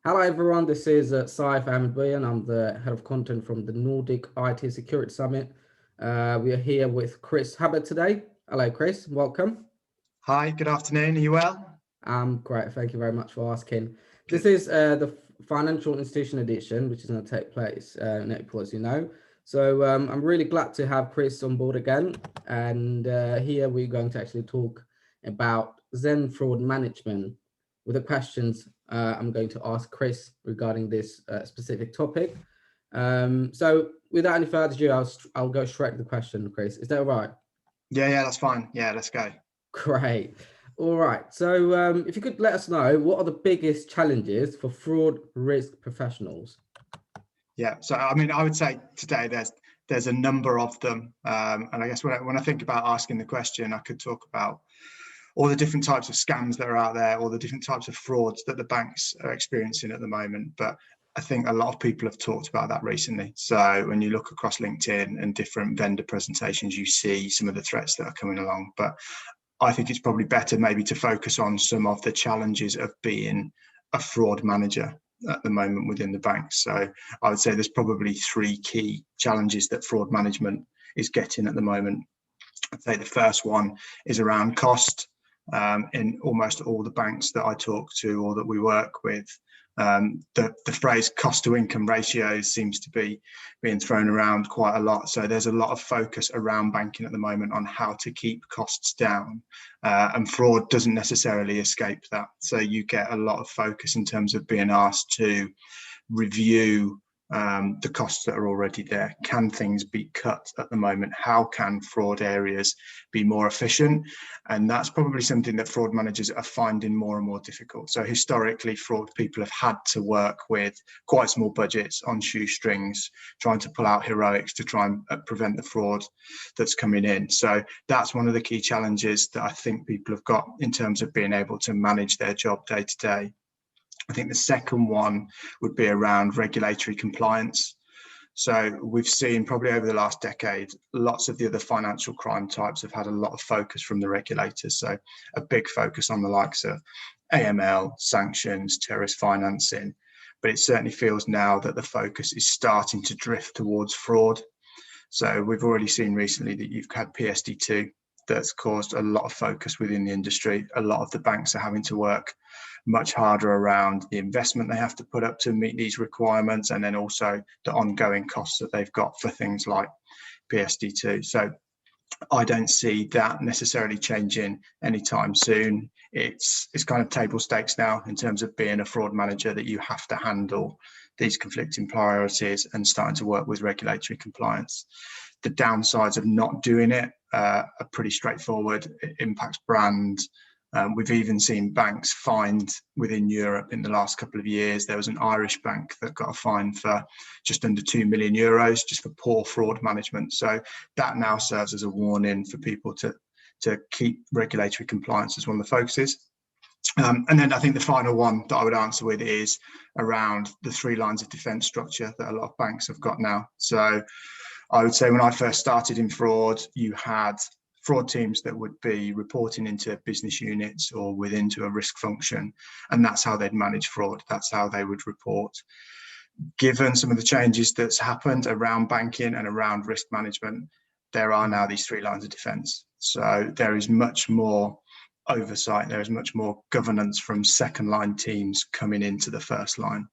Hello everyone, this is Saif Ahmed Bayan. I'm the head of content from the Nordic IT Security Summit. We are here with Chris Hubbard today. Hello Chris, welcome. Hi, good afternoon. Are you well? I'm great, thank you very much for asking. This Good. is the Financial Institution Edition, which is going to take place in April, as you know. So I'm really glad to have Chris on board again. And here we're going to actually talk about Zen fraud management with the questions I'm going to ask Chris regarding this specific topic. So without any further ado, I'll go straight to the question, Chris. Is that all right? Yeah, that's fine. Yeah, let's go. Great. All right. So if you could let us know, what are the biggest challenges for fraud risk professionals? Yeah, so I mean, I would say today there's a number of them, and I guess when I think about asking the question, I could talk about all the different types of scams that are out there, all the different types of frauds that the banks are experiencing at the moment. But I think a lot of people have talked about that recently. So when you look across LinkedIn and different vendor presentations, you see some of the threats that are coming along. But I think it's probably better maybe to focus on some of the challenges of being a fraud manager at the moment within the banks. So I would say there's probably three key challenges that fraud management is getting at the moment. I'd say the first one is around cost. In almost all the banks that I talk to or that we work with, the phrase cost to income ratios seems to be being thrown around quite a lot. So there's a lot of focus around banking at the moment on how to keep costs down, and fraud doesn't necessarily escape that. So you get a lot of focus in terms of being asked to review the costs that are already there. Can things be cut at the moment? How can fraud areas be more efficient? And that's probably something that fraud managers are finding more and more difficult. So historically, fraud people have had to work with quite small budgets on shoestrings, trying to pull out heroics to try and prevent the fraud that's coming in. So that's one of the key challenges that I think people have got in terms of being able to manage their job day to day. I think the second one would be around regulatory compliance. So we've seen probably over the last decade, lots of the other financial crime types have had a lot of focus from the regulators. So a big focus on the likes of AML, sanctions, terrorist financing. But it certainly feels now that the focus is starting to drift towards fraud. So we've already seen recently that you've had PSD2 that's caused a lot of focus within the industry. A lot of the banks are having to work much harder around the investment they have to put up to meet these requirements, and then also the ongoing costs that they've got for things like PSD2. So I don't see that necessarily changing anytime soon. It's kind of table stakes now in terms of being a fraud manager, that you have to handle these conflicting priorities and starting to work with regulatory compliance. The downsides of not doing it are pretty straightforward. It impacts brand. We've even seen banks fined within Europe in the last couple of years. There was an Irish bank that got a fine for just under €2 million just for poor fraud management. So that now serves as a warning for people to keep regulatory compliance as one of the focuses. And then I think the final one that I would answer with is around the 3 lines of defence structure that a lot of banks have got now. So I would say when I first started in fraud, you had fraud teams that would be reporting into business units or within to a risk function, and that's how they'd manage fraud. That's how they would report. Given some of the changes that's happened around banking and around risk management, there are now these 3 lines of defence. So there is much more oversight, there is much more governance from second line teams coming into the first line.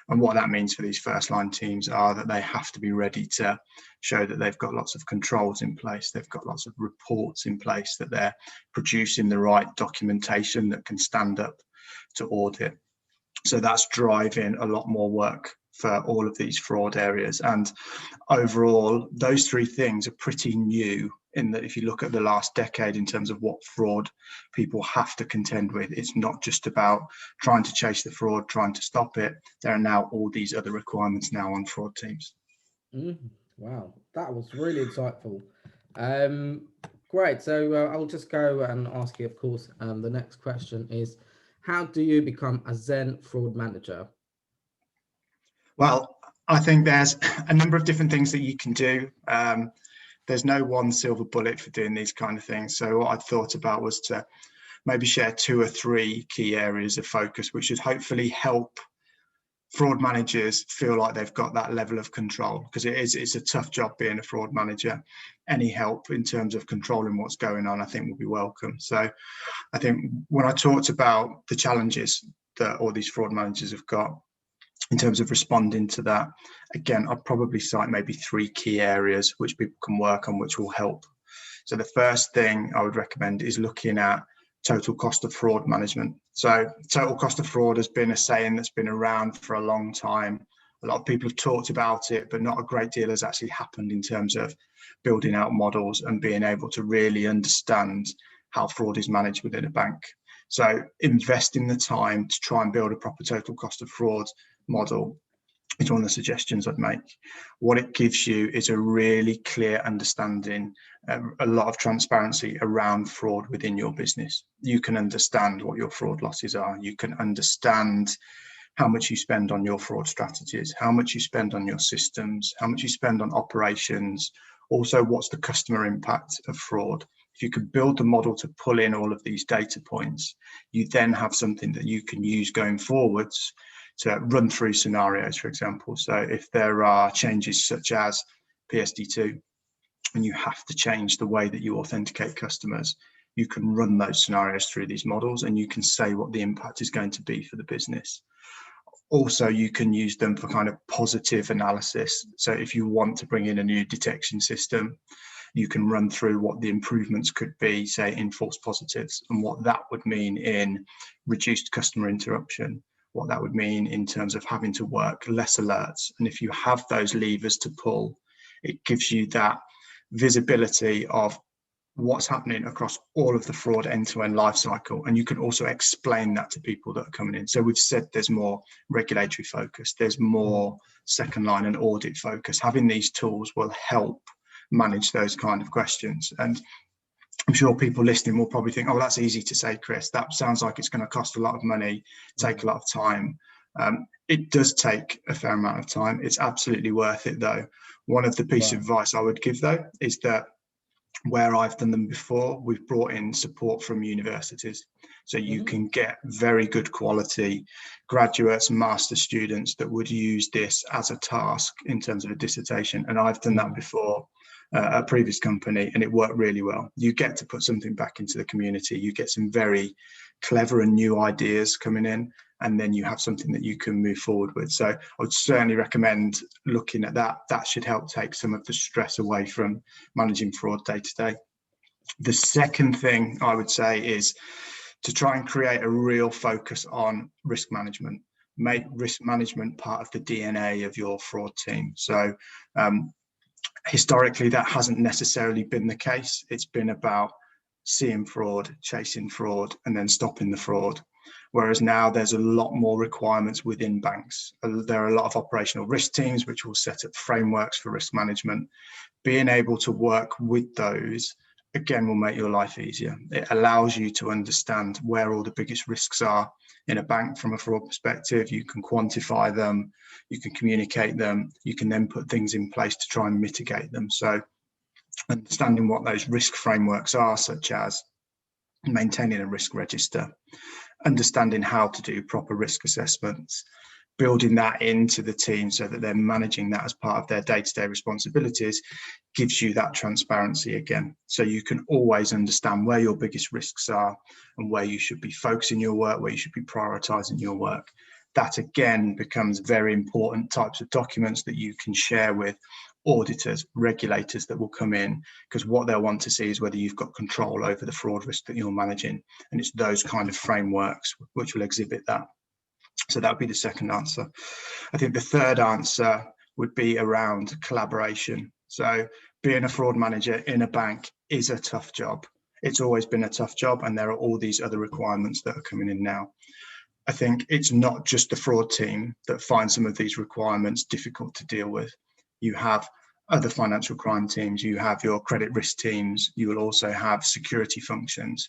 And what that means for these first line teams are that they have to be ready to show that they've got lots of controls in place, they've got lots of reports in place, that they're producing the right documentation that can stand up to audit. So that's driving a lot more work for all of these fraud areas. And overall, those 3 things are pretty new, in that if you look at the last decade in terms of what fraud people have to contend with, it's not just about trying to chase the fraud, trying to stop it. There are now all these other requirements now on fraud teams. Wow, that was really insightful. Great. So I'll just go and ask you, of course, the next question is, how do you become a Zen fraud manager? Well, I think there's a number of different things that you can do. There's no one silver bullet for doing these kind of things. So what I thought about was to maybe share 2 or 3 key areas of focus, which should hopefully help fraud managers feel like they've got that level of control, because it's a tough job being a fraud manager. Any help in terms of controlling what's going on, I think, will be welcome. So I think when I talked about the challenges that all these fraud managers have got in terms of responding to that, again, I'd probably cite maybe 3 key areas which people can work on, which will help. So the first thing I would recommend is looking at total cost of fraud management. So total cost of fraud has been a saying that's been around for a long time. A lot of people have talked about it, but not a great deal has actually happened in terms of building out models and being able to really understand how fraud is managed within a bank. So invest in the time to try and build a proper total cost of fraud model is one of the suggestions I'd make. What it gives you is a really clear understanding, a lot of transparency around fraud within your business. You can understand what your fraud losses are. You can understand how much you spend on your fraud strategies, how much you spend on your systems, how much you spend on operations. Also, what's the customer impact of fraud? If you can build the model to pull in all of these data points, you then have something that you can use going forwards to run through scenarios, for example. So if there are changes such as PSD2, and you have to change the way that you authenticate customers, you can run those scenarios through these models and you can say what the impact is going to be for the business. Also, you can use them for kind of positive analysis. So if you want to bring in a new detection system, you can run through what the improvements could be, say, in false positives, and what that would mean in reduced customer interruption, what that would mean in terms of having to work less alerts. And if you have those levers to pull, it gives you that visibility of what's happening across all of the fraud end-to-end life cycle. And you can also explain that to people that are coming in. So we've said there's more regulatory focus, there's more second line and audit focus. Having these tools will help manage those kind of questions. And I'm sure people listening will probably think, oh, that's easy to say, Chris. That sounds like it's going to cost a lot of money, take a lot of time. It does take a fair amount of time. It's absolutely worth it, though. One of the pieces of advice I would give, though, is that where I've done them before, we've brought in support from universities. So you can get very good quality graduates, master students that would use this as a task in terms of a dissertation. And I've done that before at a previous company, and it worked really well. You get to put something back into the community. You get some very clever and new ideas coming in, and then you have something that you can move forward with. So I would certainly recommend looking at that. That should help take some of the stress away from managing fraud day to day. The second thing I would say is to try and create a real focus on risk management. Make risk management part of the DNA of your fraud team. So historically, that hasn't necessarily been the case. It's been about seeing fraud, chasing fraud, and then stopping the fraud. Whereas now there's a lot more requirements within banks. There are a lot of operational risk teams which will set up frameworks for risk management. Being able to work with those, again, will make your life easier. It allows you to understand where all the biggest risks are in a bank from a fraud perspective. You can quantify them, you can communicate them, you can then put things in place to try and mitigate them. So understanding what those risk frameworks are, such as maintaining a risk register, understanding how to do proper risk assessments, building that into the team so that they're managing that as part of their day-to-day responsibilities, gives you that transparency again. So you can always understand where your biggest risks are and where you should be focusing your work, where you should be prioritizing your work. That again becomes very important types of documents that you can share with auditors, regulators that will come in, because what they'll want to see is whether you've got control over the fraud risk that you're managing. And it's those kind of frameworks which will exhibit that. So that would be the second answer. I think the third answer would be around collaboration. So being a fraud manager in a bank is a tough job. It's always been a tough job, and there are all these other requirements that are coming in now. I think it's not just the fraud team that finds some of these requirements difficult to deal with. You have other financial crime teams, you have your credit risk teams, you will also have security functions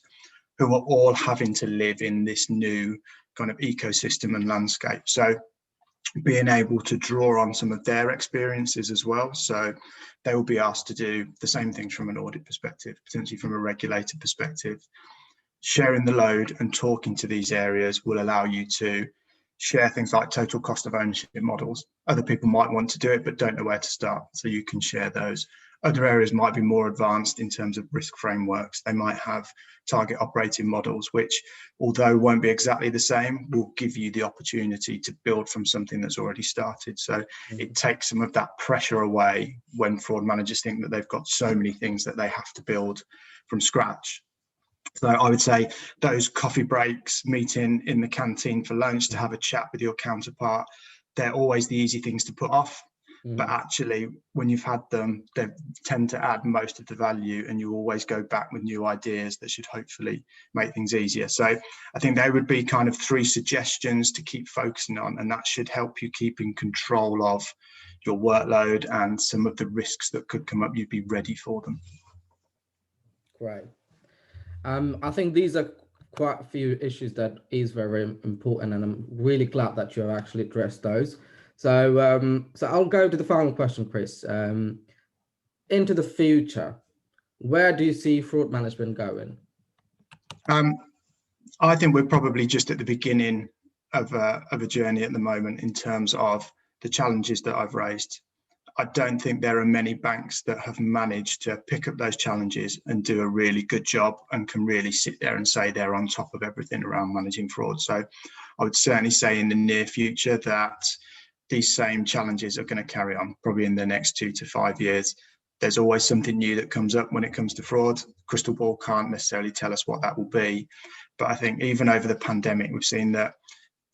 who are all having to live in this new kind of ecosystem and landscape. So being able to draw on some of their experiences as well. So they will be asked to do the same things from an audit perspective, potentially from a regulator perspective. Sharing the load and talking to these areas will allow you to share things like total cost of ownership models. Other people might want to do it, but don't know where to start. So you can share those. Other areas might be more advanced in terms of risk frameworks. They might have target operating models, which, although won't be exactly the same, will give you the opportunity to build from something that's already started. So it takes some of that pressure away when fraud managers think that they've got so many things that they have to build from scratch. So I would say those coffee breaks, meeting in the canteen for lunch to have a chat with your counterpart, they're always the easy things to put off. But actually, when you've had them, they tend to add most of the value, and you always go back with new ideas that should hopefully make things easier. So I think there would be kind of 3 suggestions to keep focusing on, and that should help you keep in control of your workload and some of the risks that could come up. You'd be ready for them. Great. I think these are quite a few issues that is very important, and I'm really glad that you have actually addressed those. So, so I'll go to the final question, Chris. Into the future, where do you see fraud management going? I think we're probably just at the beginning of a journey at the moment in terms of the challenges that I've raised. I don't think there are many banks that have managed to pick up those challenges and do a really good job and can really sit there and say they're on top of everything around managing fraud. So I would certainly say in the near future that these same challenges are going to carry on probably in the next 2 to 5 years. There's always something new that comes up when it comes to fraud. Crystal ball can't necessarily tell us what that will be. But I think even over the pandemic, we've seen that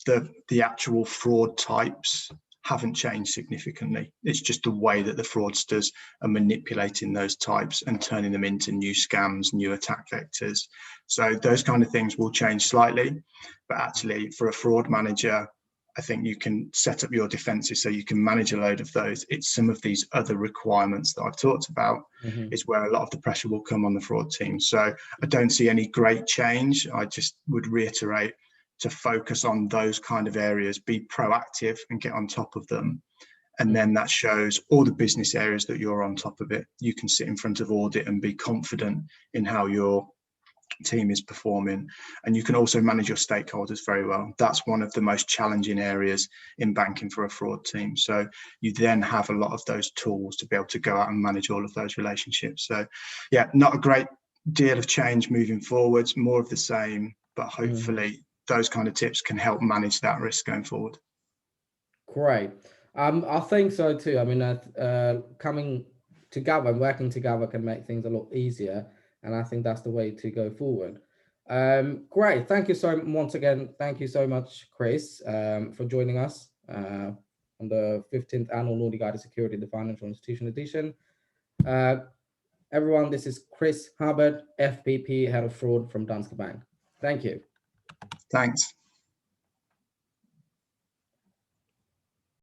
the actual fraud types haven't changed significantly. It's just the way that the fraudsters are manipulating those types and turning them into new scams, new attack vectors. So those kind of things will change slightly. But actually, for a fraud manager, I think you can set up your defenses so you can manage a load of those. It's some of these other requirements that I've talked about is where a lot of the pressure will come on the fraud team. So I don't see any great change. I just would reiterate to focus on those kind of areas, be proactive and get on top of them. And then that shows all the business areas that you're on top of it. You can sit in front of audit and be confident in how your team is performing, and you can also manage your stakeholders very well. That's one of the most challenging areas in banking for a fraud team. So you then have a lot of those tools to be able to go out and manage all of those relationships. So yeah, not a great deal of change moving forwards, more of the same, but hopefully those kind of tips can help manage that risk going forward. Great. I think so too. I mean, coming together and working together can make things a lot easier. And I think that's the way to go forward. Great. Thank you so once again. Thank you so much, Chris, for joining us on the 15th annual Nordic Guided Security, the Financial Institution Edition. Everyone, this is Chris Hubbard, FPP, Head of Fraud from Danske Bank. Thank you. Thanks.